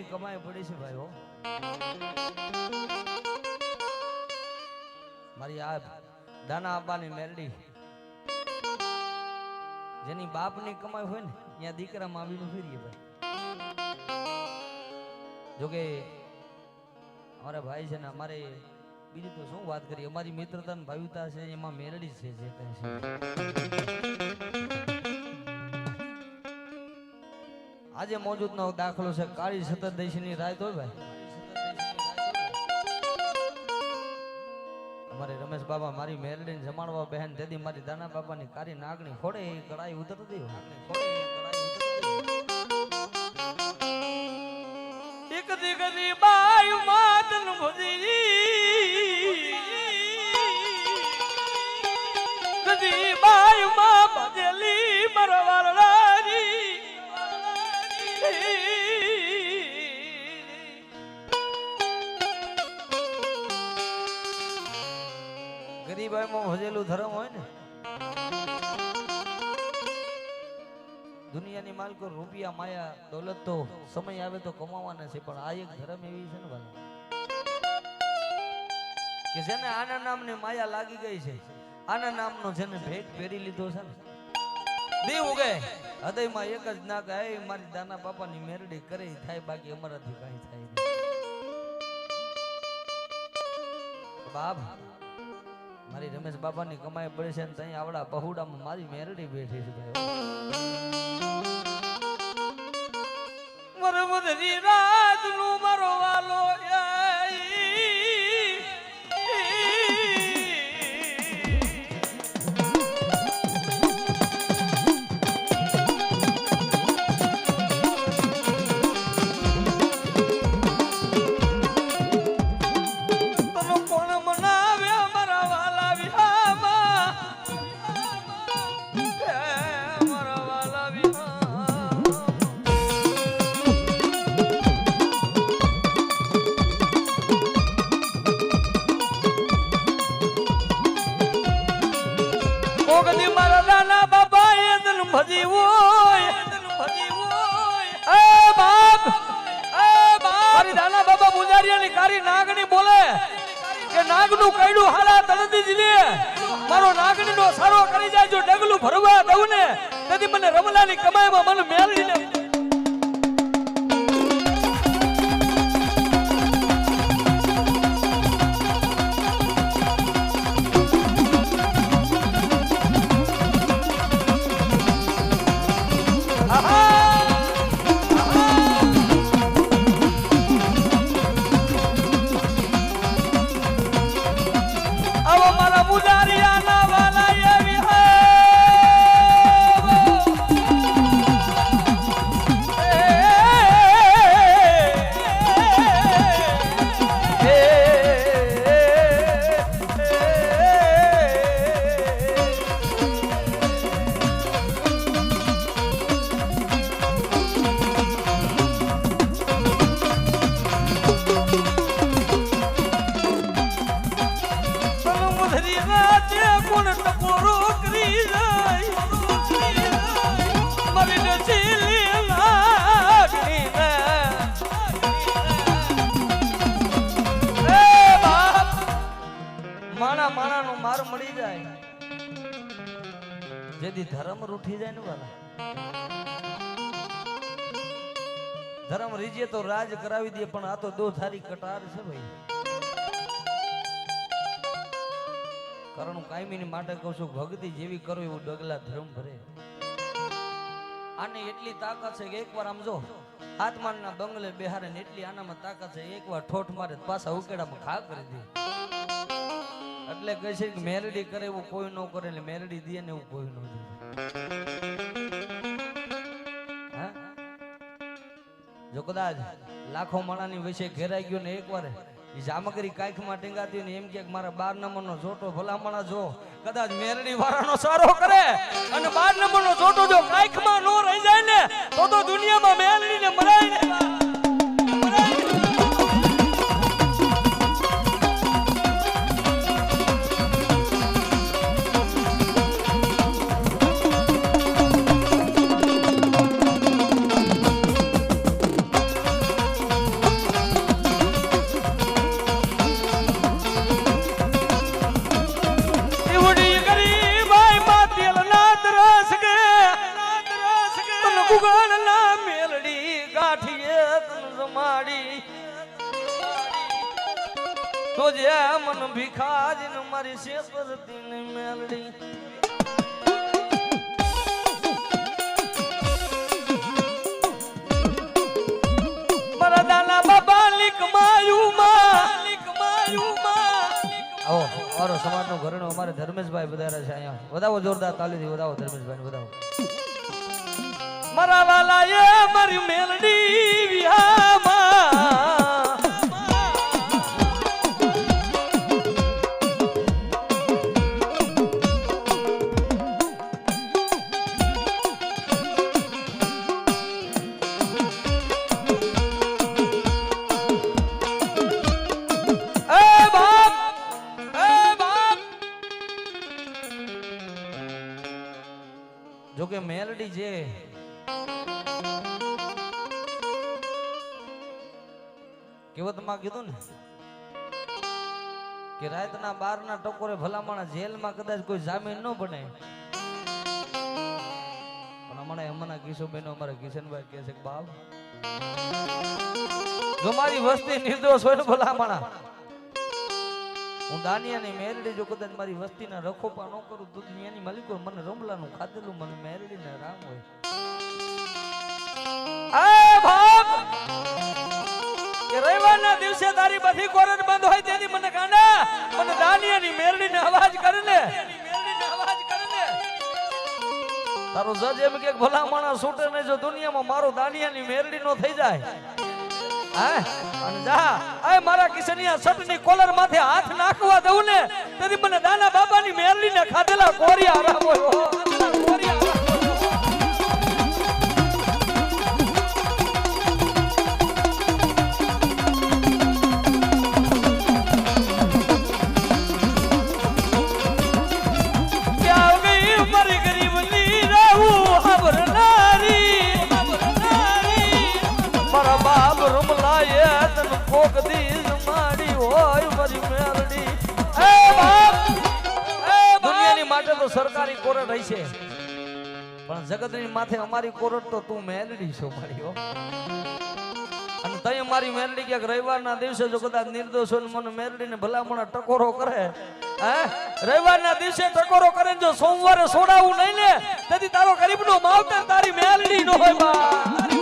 એવી કમાઈ પડી છે ભાઈ હો. મારી આ દાના આબાની મેરડી જેની બાપની કમાઈ હોય ને ત્યાં દીકરામાં આવીને ફેરીએ ભાઈ. જોકે અમારા ભાઈ છે ને અમારે બીજું તો શું વાત કરીએ, અમારી મિત્રતા ને ભાવિતા છે એમાં મેરડી છે જે કઈ છે. આજે મોજૂદનો દાખલો છે કાળી સતરદશીની રાત હોય ભાઈ. અમારે રમેશ બાબા મારી મેરડીને જમાડવા બહેન તેથી મારી દાના બાબાની કારી નાગણી ફોડે એ કડાઈ ઉતરતી એક દીકરી બાઈ માતન ભજી કદી બાઈ માં ભજેલી મરવારડારી ગરીબાઈમાં ભજેલું ધર્મ હોય ને, દુનિયાની માલકો રૂપિયા માયા દોલત તો સમય આવે તો કમાવાના છે, પણ આ એક ધર્મ એવી છે ને ભાઈ કે જેને આના નામની માયા લાગી ગઈ છે, આના નામનો જેને ભેટ પહેરી લીધો છે ને, દી ઉગે હૃદયમાં એક જ ના કે મારી દાના બાપાની મેરડી કરે થાય, બાકી અમારાથી કઈ થાય નહીં. બાપ મારી રમેશ બાબાની કમાઈ પડે છે ને ત્યાં આવડા પહોડામાં મારી મેરડી બેઠી છે ભાઈ. મરમદરી રાતનું મારો વાલો નાગણી બોલે કે નાગનું કઈડું હાલા તળદી જ લે, મારો નાગણી નો સારો કરી જાય જો ડગલું ભરવા દઉં ને તેથી મને રમલાની કમાઈમાં મને મેળવીને માણાનો માર મળી જાય જેથી ધર્મ રૂઠી જાય ને વાલા. ધર્મ રીજે તો રાજ કરાવી દે, પણ આ તો દો થારી કટાર છે ભાઈ. કારણ કાયમીની માટે કહું છું, ભક્તિ જેવી કરો એવું ડગલા ધર્મ ભરે. આને એટલી તાકાત છે કે એકવાર આમ જો આત્માના બંગલે બેહારે ને એટલી આનામાં તાકાત છે, એકવાર ઠોઠ મારે પાછા ઉકેડામાં ખા કરી દે. એટલે કહે છે કે મેલડી કરે એવું કોઈ ન કરે, એટલે મેલડી દે ને એવું કોઈ ન દે. જો કદાચ લાખો માણાની વચ્ચે ઘેરાઈ ગયો ને એકવાર એ જામગરી કાંઈકમાં ટીંગાતી હોય ને એમ કે મારા 12 નંબરનો જોટો ભલામણા જો કદાચ મેરડી વાળાનો સારો કરે અને 12 નંબરનો જોટો જો કાંઈકમાં ન રહી જાય ને તો દુનિયામાં મેલડીને મરાય ને. તો જે મન ભીખાજી ને મારી શેપરતી ને મેલડી મારા દાના બાબા લીક માયુમાં આવો મારો સમાજનો ઘરનો અમારે ધર્મેશભાઈ વધારે છે અહીંયા વધાવો જોરદાર તાલીથી વધાવો ધર્મેશભાઈ વધાવો મારા વાલા એ મારી મેલડી વિહામાં જોકે મેલડી છે કેવતમાં કીધું ને કે રાતના 12 ના ટકોરે ભલામણ જેલમાં કદાચ કોઈ જામીન ન બને પણ હમણાં એમના કિશોરભાઈ નો અમારા કિશનભાઈ કહે છે કે બાપ જો મારી વસ્તી નિર્દોષ હોય ને ભલામણ હું દાનિયાની મેરડી જો કદાચ મારી વસ્તીના રખોપા ન કરું તો દુનિયાની માલિકો મને રમલાનું ખાધેલું મને મેરડીને રામ હોય આ બાપ કે રવિવારના દિવસે તારી બધી કોરટ બંધ હોય તેની મને કાંડા મને દાનિયાની મેરડીને અવાજ કરે ને તારો જજ એમ કે ભલા માણસ છૂટે ને જો દુનિયામાં મારો દાનિયાની મેરડી નો થઈ જાય હા અને જા આ મારા કિશનિયા સટની કોલર માથે હાથ નાખવા દઉં ને તેથી મને દાના બાબાની મેરડીને ખાધેલા કોરિયા આરામ હોય કોરિયા દુનિયાની માટે તો સરકારી કોરટ રહી છે પણ જગતની માથે અમારી કોરટ તો તું મેલડી છો મારી અને તઈ મારી મેલડી ક્યાંક રવિવારના દિવસે જો કદાચ નિર્દોષ મને મેલડીને ભલામણ ટકોરો કરે હે રવિવારના દિવસે ટકોરો કરે જો સોમવારે છોડાવું નહીં ને તેથી તારો ગરીબનો માવતર તારી મેલડી નો હોય બા